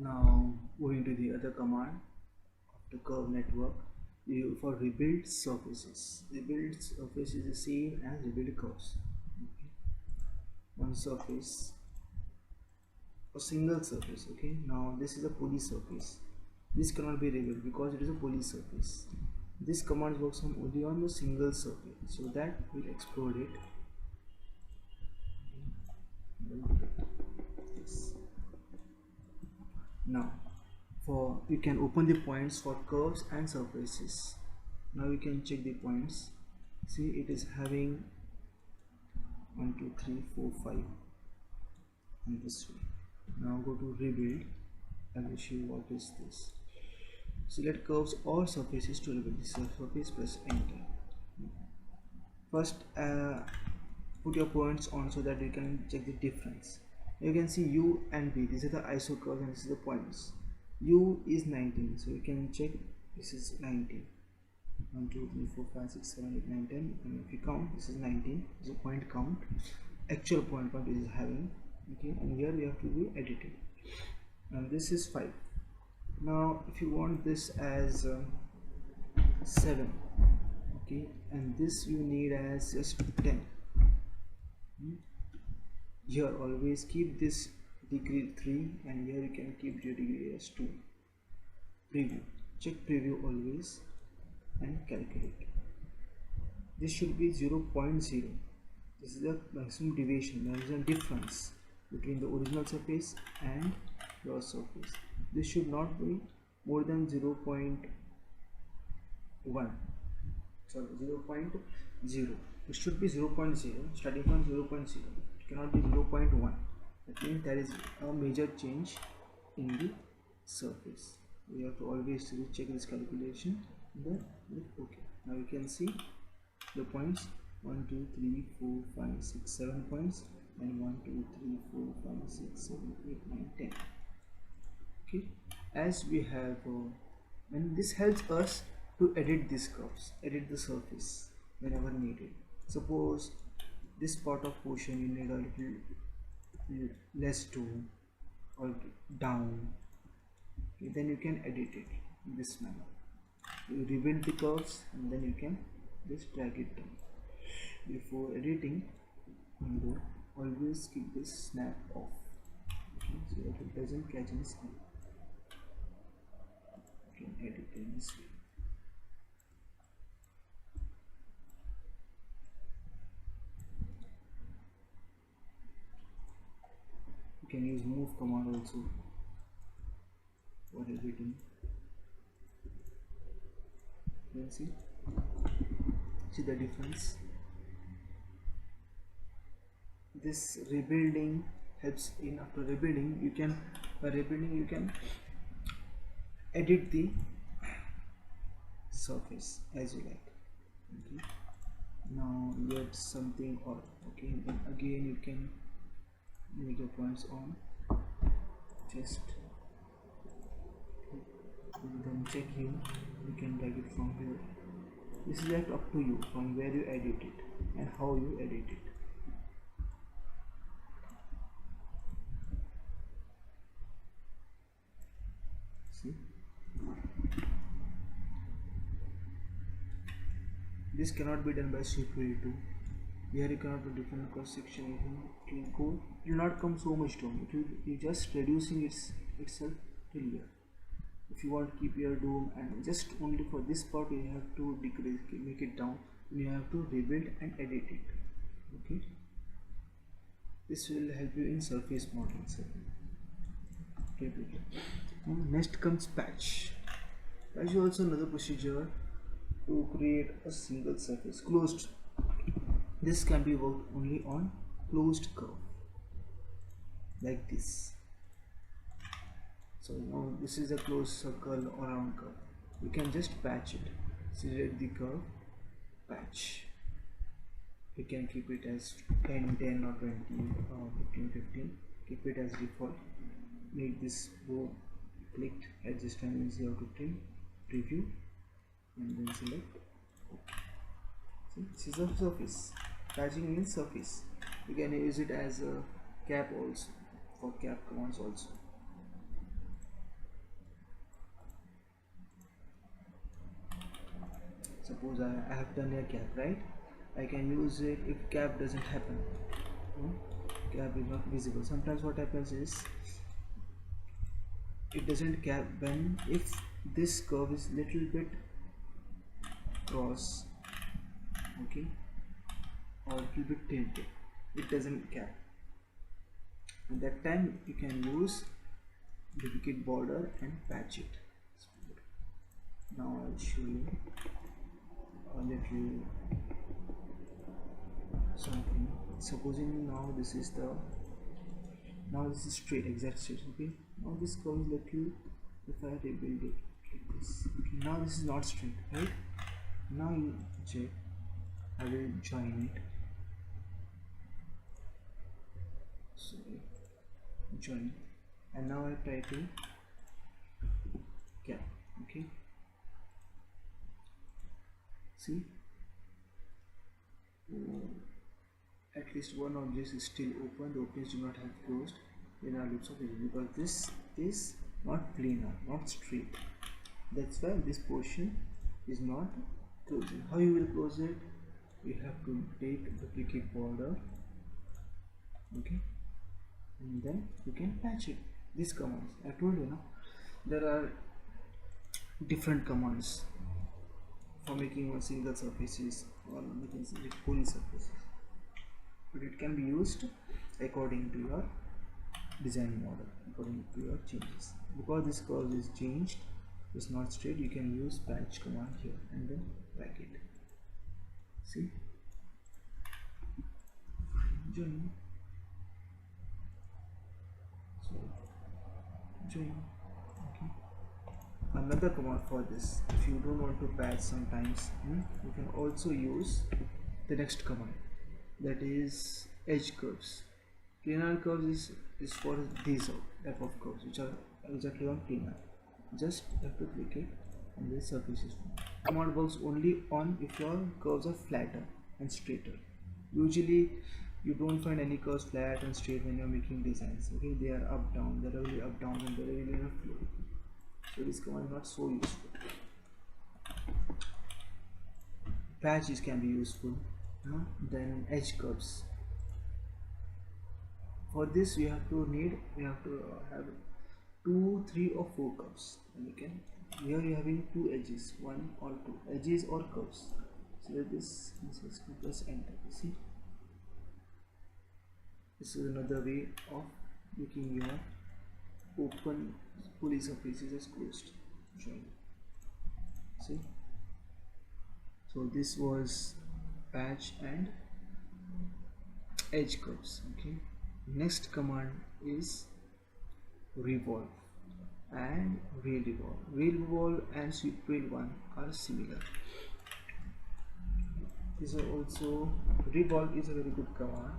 Now moving to the other command of the curve network, for rebuild surfaces. Rebuild surface is the same as rebuild curves. Okay. One surface, a single surface. Okay, now this is a poly surface. This cannot be rebuilt because it is a poly surface. This command works only on the single surface, so that will explode it. Yes. Now for you can open the points for curves and surfaces. Now you can check the points. See, it is having 1 2 3 4 5 and this way. Now go to rebuild. I will show you what is this. Select curves or surfaces to rebuild the surface, press enter. First put your points on so that you can check the difference. You can see U and V, these are the iso curves and this is the points. U is 19, so you can check this is 19. 1 2 3 4 5 6 7 8 9 10, and if you count, this is 19. This is a point count, actual point is having. Okay, and here we have to be edited, and this is 5. Now if you want this as 7, okay, and this you need as just 10. Here always keep this degree 3, and here you can keep your degree as 2. Preview, check preview always and calculate. This should be 0.0. This is the maximum deviation, there is a difference between the original surface and your surface. This should not be more than 0.1, sorry, 0.0. It should be 0.0, starting from 0.0. It cannot be 0.1. That means there is a major change in the surface. We have to always recheck this calculation. Then okay. Now you can see the points 1 2 3 4 5 6 7 points, and 1 2 3 4 5 6 7 8 9 10. Okay, as we have and this helps us to edit these curves, edit the surface whenever needed. Suppose this part of portion you need a little less to or down, okay, then you can edit it in this manner. You rebuild the curves and then you can just drag it down. Before editing, always keep this snap off, okay, so that it doesn't catch any snap. You can edit in this way. You can use move command also for editing. You can see the difference. This rebuilding helps in after rebuilding. You can, by rebuilding, you can edit the surface as you like. Okay. Now let something off. Okay, then again you can make your points on just. And then check here, you can drag it from here. This is left up to you from where you edit it and how you edit it. See, this cannot be done by shift V2. Here you cannot do different cross section. It will not come so much down. It will be just reducing itself till here. If you want to keep your dome and just only for this part, you have to decrease, make it down, and you have to rebuild and edit it. Okay, this will help you in surface modeling. Next comes patch. Patch is also another procedure to create a single surface, closed. This can be worked only on closed curve like this. So now this is a closed circle or round curve. You can just patch it. Select the curve, patch. You can keep it as 10 10 or 20 or 15 15. Keep it as default. Make this bow clicked. Adjust time 0 to 10. Preview and then select. See, this is a surface. Patching means surface. You can use it as a cap also, for cap commands also. Suppose I have done a cap, right? I can use it if cap doesn't happen. Hmm? Cap is not visible. Sometimes what happens is it doesn't cap when if this curve is little bit cross, okay, or little bit tilted, it doesn't cap. At that time you can use duplicate border and patch it. Now I'll show you a little something. Supposing now this is straight, exact straight. Okay, now this curve is little, if I rebuild it like this, okay, now this is not straight, right? Now you check, I will join it, so join, and now I try to cap. Okay, see, at least one object is still open, the openings do not have closed in our loops of vision, because this is not planar, not straight. That's why this portion is not closing. How you will close it? You have to take duplicate border, okay, and then you can patch it. These commands I told you, now there are different commands for making a single surfaces or making poly surfaces, but it can be used according to your design model, according to your changes. Because this curve is changed, it's not straight, you can use patch command here and then back it. See, join, so join. Okay, another command for this, if you don't want to patch sometimes, you can also use the next command, that is edge curves. Planar curves is for these type of curves which are exactly on planar. Just have to click it and the surface is formed. Command works only on if your curves are flatter and straighter. Usually you don't find any curves flat and straight when you're making designs. Okay, they are up down, they're really up down, and they're really in a flow. So this command is not so useful. Patches can be useful. Then edge curves. For this we have to have 2, 3 or 4 curves, and you can, here you are having 2 edges, 1 or 2 edges or curves. So this press enter. You see, this is another way of making your open poly surfaces as closed. See, so this was patch and edge curves. Okay, next command is revolve and rail revolve. Rail revolve and sweep rail 1 are similar. These are also, revolve is a very good command.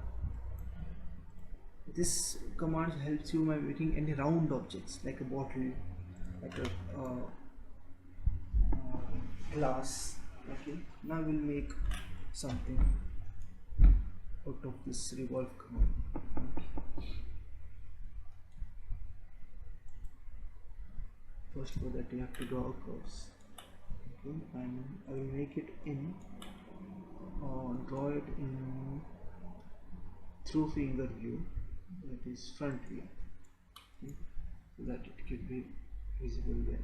This command helps you by making any round objects like a bottle, like a glass. Okay, now we'll make something out of this revolve command. Okay. First for that you have to draw curves. Okay, and I will make it in, draw it in through finger view, that is front view, okay, so that it can be visible there.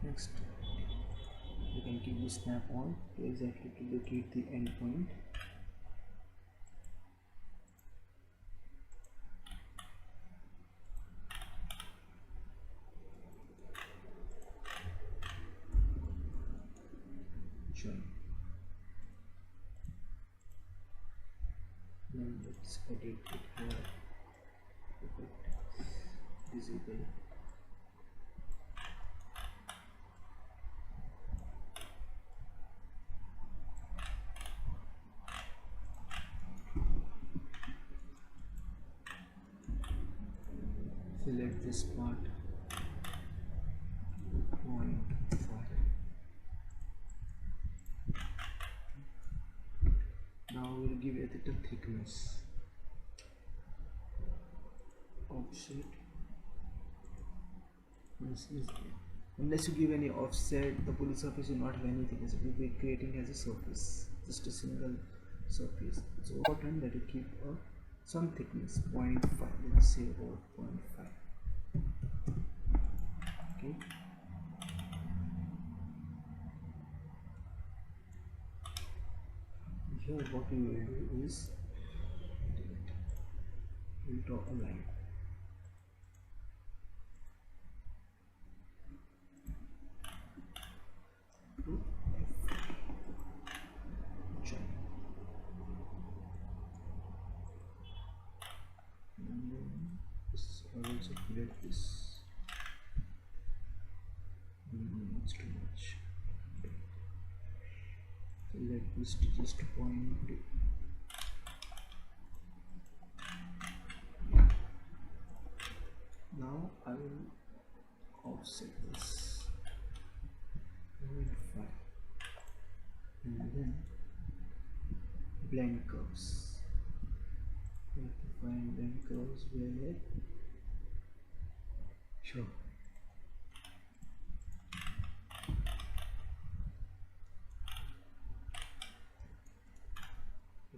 Next, you can keep the snap on to exactly to locate the endpoint. join. Now let's edit it here. Visible. Select this part. 0.5. Now we'll give it a thickness. Offset. Unless you give any offset, the poly surface will not have anything. It will be creating as a surface, just a single surface. It's important that you keep some thickness, 0.5. Let's say about 0.5. Okay. Here, what we will do is we'll draw a line. I also create this. It's too much. So let this to just point. Now I will offset this 0.5 and then blend curves. We have to find blend curves where sure.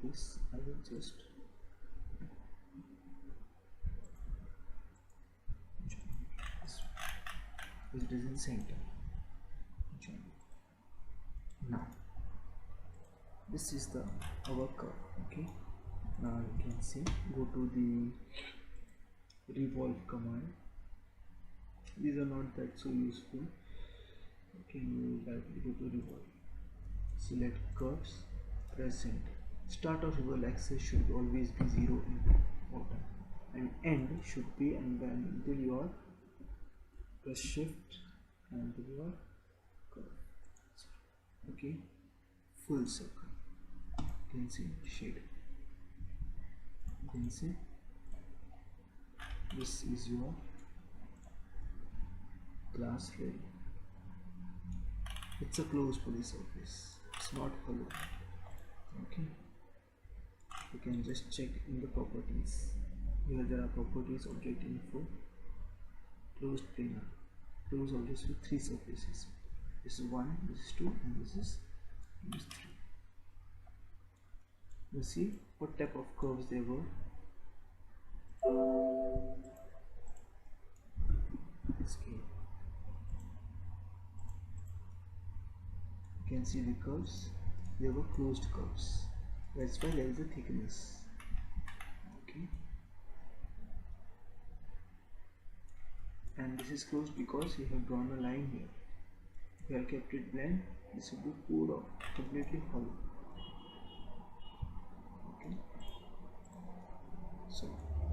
This I will just it is in center. Now this is the our curve. Okay, now you can see, go to the revolve command. These are not that so useful. Okay, you directly go to revolve, select curves, press enter. Start of revolve axis should always be 0 in the bottom, and end should be until your press shift and until your curve. Okay, full circle. You can see shade. You can see this is your glass rail. It's a closed poly surface. It's not hollow. Okay. You can just check in the properties. Here there are properties, object info, closed planar, closed objects with 3 surfaces. This is 1, this is 2, and this is 3. You see what type of curves they were. Scale. You can see the curves. They were closed curves. That's why there is a thickness. Okay. And this is closed because we have drawn a line here. If you have kept it blend, this will be pulled off, completely hollow. Okay. So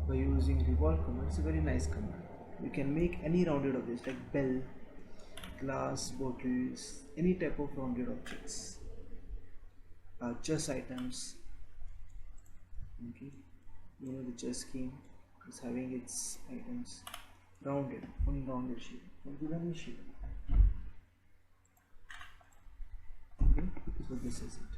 by using revolve command, it's a very nice command. You can make any rounded objects like bell, glass, bottles, any type of rounded objects. Chess items. Okay, you know the chess game is having its items rounded, on rounded shape, on any shape. Okay, so this is it.